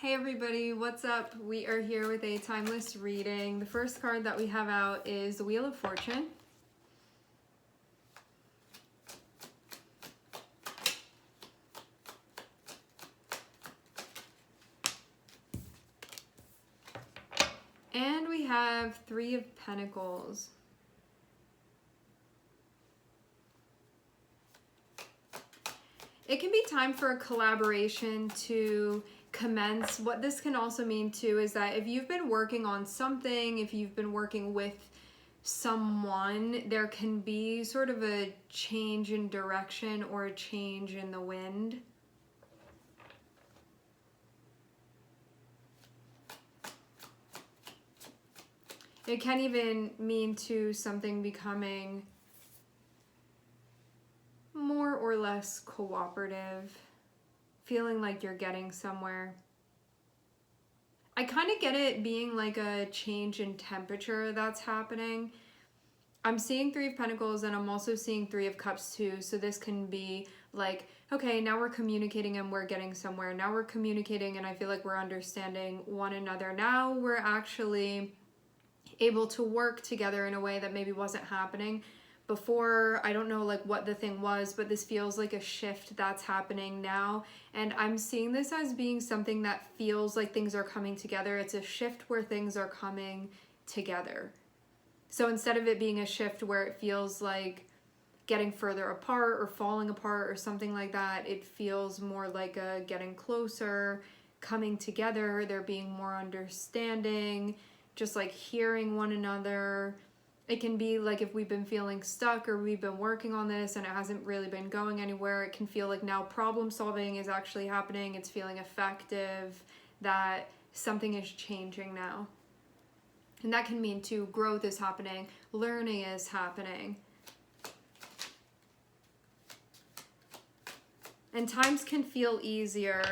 Hey everybody, what's up? We are here with a timeless reading. The first card that we have out is the Wheel of Fortune. And we have Three of Pentacles. It can be time for a collaboration to commence. What this can also mean too is that if you've been working on something, if you've been working with someone, there can be sort of a change in direction or a change in the wind. It can even mean to something becoming more or less cooperative, feeling like you're getting somewhere. I kind of get it being like a change in temperature that's happening. I'm seeing Three of Pentacles and I'm also seeing Three of Cups too. So this can be like, okay, now we're communicating and we're getting somewhere. Now we're communicating and I feel like we're understanding one another. Now we're actually able to work together in a way that maybe wasn't happening before. I don't know like what the thing was, but this feels like a shift that's happening now. And I'm seeing this as being something that feels like things are coming together. It's a shift where things are coming together. So instead of it being a shift where it feels like getting further apart or falling apart or something like that, it feels more like a getting closer, coming together, there being more understanding, just like hearing one another. It can be like if we've been feeling stuck or we've been working on this and it hasn't really been going anywhere, it can feel like now problem solving is actually happening. It's feeling effective, that something is changing now. And that can mean too, growth is happening, learning is happening. And times can feel easier.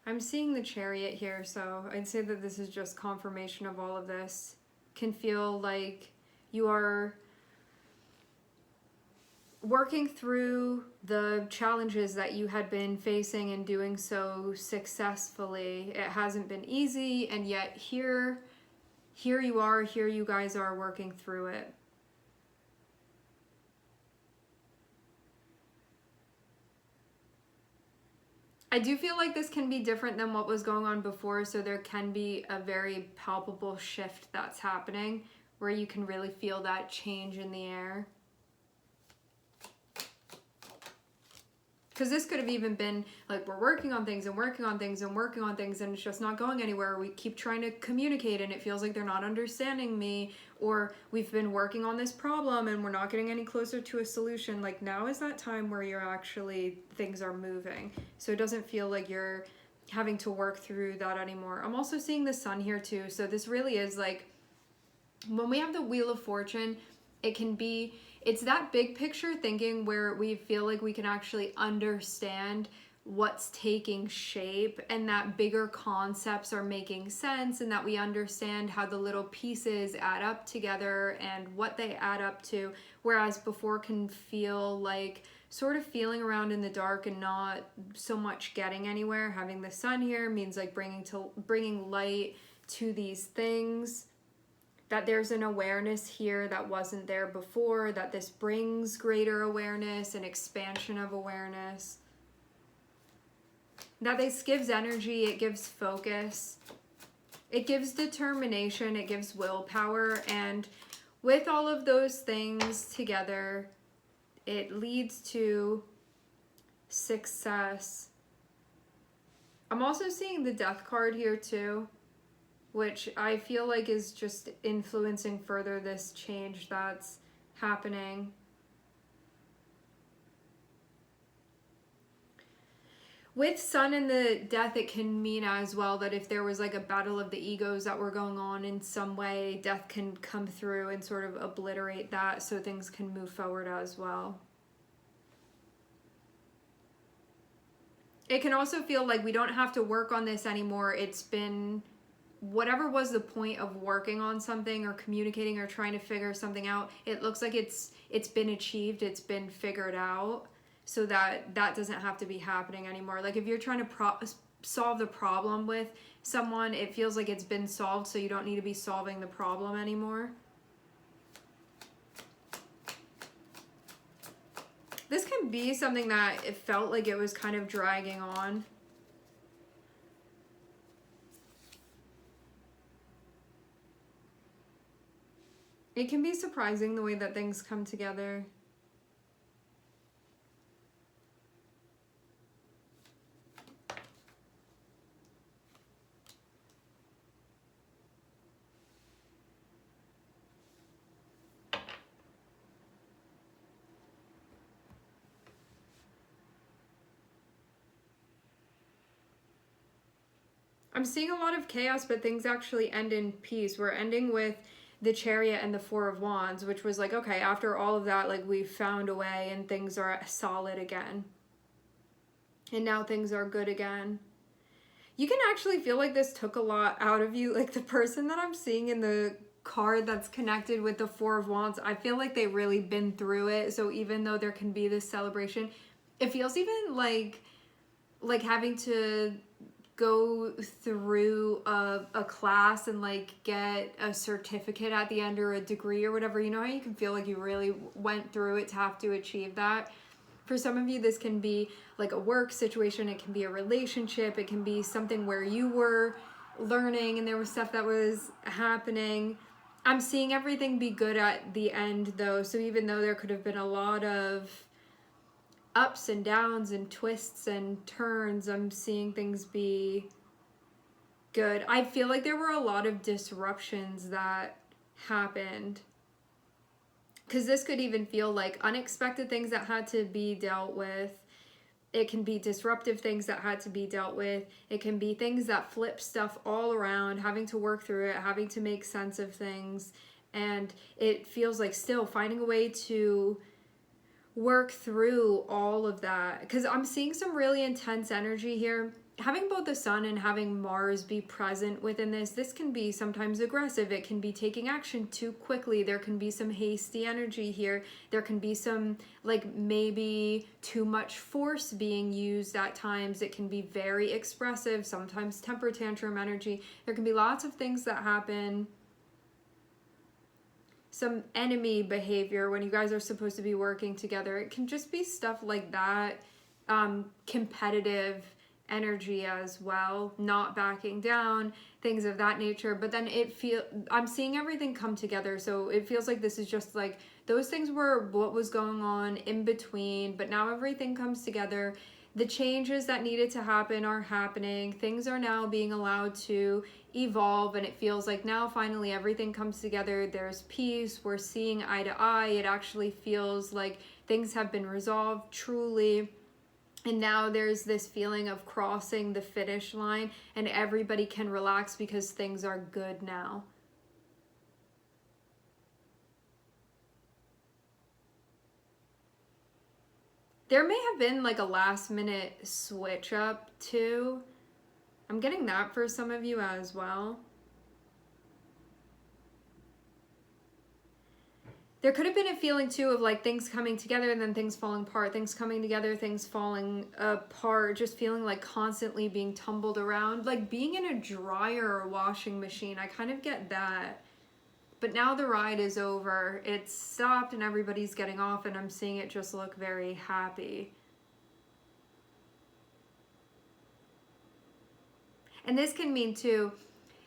I'm seeing the Chariot here, so I'd say that this is just confirmation of all of this. Can feel like you are working through the challenges that you had been facing and doing so successfully. It hasn't been easy, and yet here you guys are working through it. I do feel like this can be different than what was going on before, so there can be a very palpable shift that's happening where you can really feel that change in the air. Because this could have even been like we're working on things and working on things and working on things and it's just not going anywhere. We keep trying to communicate and it feels like they're not understanding me, or we've been working on this problem and we're not getting any closer to a solution. Like now is that time where you're actually, things are moving. So it doesn't feel like you're having to work through that anymore. I'm also seeing the Sun here too. So this really is like, when we have the Wheel of Fortune, it can be, it's that big picture thinking where we feel like we can actually understand what's taking shape and that bigger concepts are making sense and that we understand how the little pieces add up together and what they add up to. Whereas before can feel like sort of feeling around in the dark and not so much getting anywhere. Having the Sun here means like bringing light to these things. That there's an awareness here that wasn't there before, that this brings greater awareness and expansion of awareness. That this gives energy, it gives focus, it gives determination, it gives willpower, and with all of those things together, it leads to success. I'm also seeing the Death card here too, which I feel like is just influencing further this change that's happening. With Sun and the Death, it can mean as well that if there was like a battle of the egos that were going on in some way, Death can come through and sort of obliterate that so things can move forward as well. It can also feel like we don't have to work on this anymore. It's been, whatever was the point of working on something or communicating or trying to figure something out, it looks like it's been achieved, it's been figured out, so that doesn't have to be happening anymore. Like if you're trying to solve the problem with someone. It feels like it's been solved, so you don't need to be solving the problem anymore. This can be something that it felt like it was kind of dragging on. It can be surprising the way that things come together. I'm seeing a lot of chaos, but things actually end in peace. We're ending with the Chariot and the Four of Wands, which was like, okay, after all of that, like we found a way and things are solid again. And now things are good again. You can actually feel like this took a lot out of you. Like the person that I'm seeing in the card that's connected with the Four of Wands, I feel like they've really been through it. So even though there can be this celebration, it feels even like having to go through a class and like get a certificate at the end or a degree or whatever. You know how you can feel like you really went through it to have to achieve that? For some of you, this can be like a work situation, it can be a relationship, it can be something where you were learning and there was stuff that was happening. I'm seeing everything be good at the end though, so even though there could have been a lot of ups and downs and twists and turns, I'm seeing things be good. I feel like there were a lot of disruptions that happened, because this could even feel like unexpected things that had to be dealt with. It can be disruptive things that had to be dealt with. It can be things that flip stuff all around, having to work through it, having to make sense of things. And it feels like still finding a way to work through all of that, because I'm seeing some really intense energy here. Having both the Sun and having Mars be present within this can be sometimes aggressive. It can be taking action too quickly. There can be some hasty energy here. There can be some like maybe too much force being used at times. It can be very expressive, sometimes temper tantrum energy. There can be lots of things that happen. Some enemy behavior when you guys are supposed to be working together. It can just be stuff like that. Competitive energy as well, not backing down, things of that nature. But then I'm seeing everything come together, so it feels like this is just like those things were what was going on in between, but now everything comes together. The changes that needed to happen are happening. Things are now being allowed to evolve, and it feels like now finally everything comes together. There's peace. We're seeing eye to eye. It actually feels like things have been resolved truly. And now there's this feeling of crossing the finish line and everybody can relax because things are good now. There may have been like a last minute switch up too. I'm getting that for some of you as well. There could have been a feeling too of like things coming together and then things falling apart, things coming together, things falling apart, just feeling like constantly being tumbled around, like being in a dryer or washing machine. I kind of get that. But now the ride is over. It's stopped and everybody's getting off, and I'm seeing it just look very happy. And this can mean too,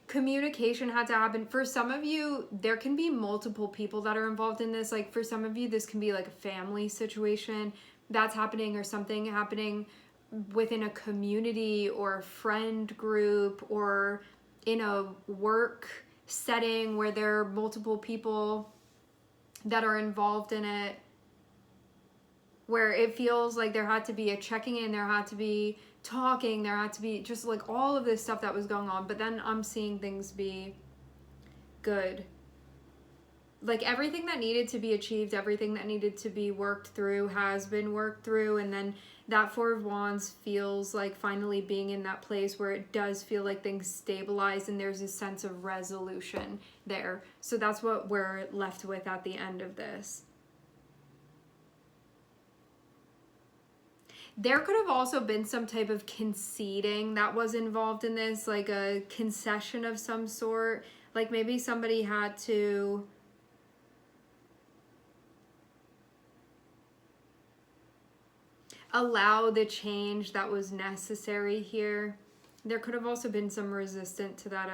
communication had to happen. For some of you, there can be multiple people that are involved in this. Like for some of you, this can be like a family situation that's happening, or something happening within a community or a friend group or in a work setting where there are multiple people that are involved in it, where it feels like there had to be a checking in, there had to be talking, there had to be just like all of this stuff that was going on. But then I'm seeing things be good. Like everything that needed to be achieved, everything that needed to be worked through has been worked through. And then that Four of Wands feels like finally being in that place where it does feel like things stabilize and there's a sense of resolution there. So that's what we're left with at the end of this. There could have also been some type of conceding that was involved in this, like a concession of some sort. Like maybe somebody had to allow the change that was necessary here. There could have also been some resistance to that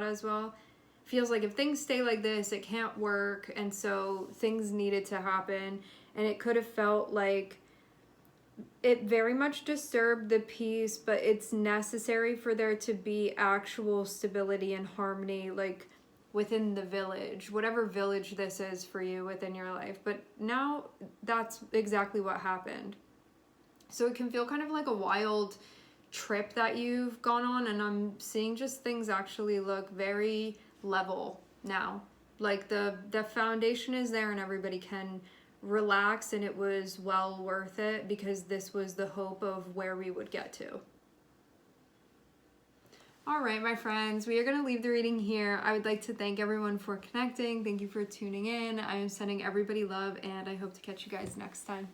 as well. Feels like if things stay like this, it can't work, and so things needed to happen, and it could have felt like it very much disturbed the peace, but it's necessary for there to be actual stability and harmony, like within the village, whatever village this is for you within your life. But now that's exactly what happened. So it can feel kind of like a wild trip that you've gone on, and I'm seeing just things actually look very level now. Like the foundation is there and everybody can relax, and it was well worth it because this was the hope of where we would get to. All right, my friends, we are going to leave the reading here. I would like to thank everyone for connecting. Thank you for tuning in. I am sending everybody love, and I hope to catch you guys next time.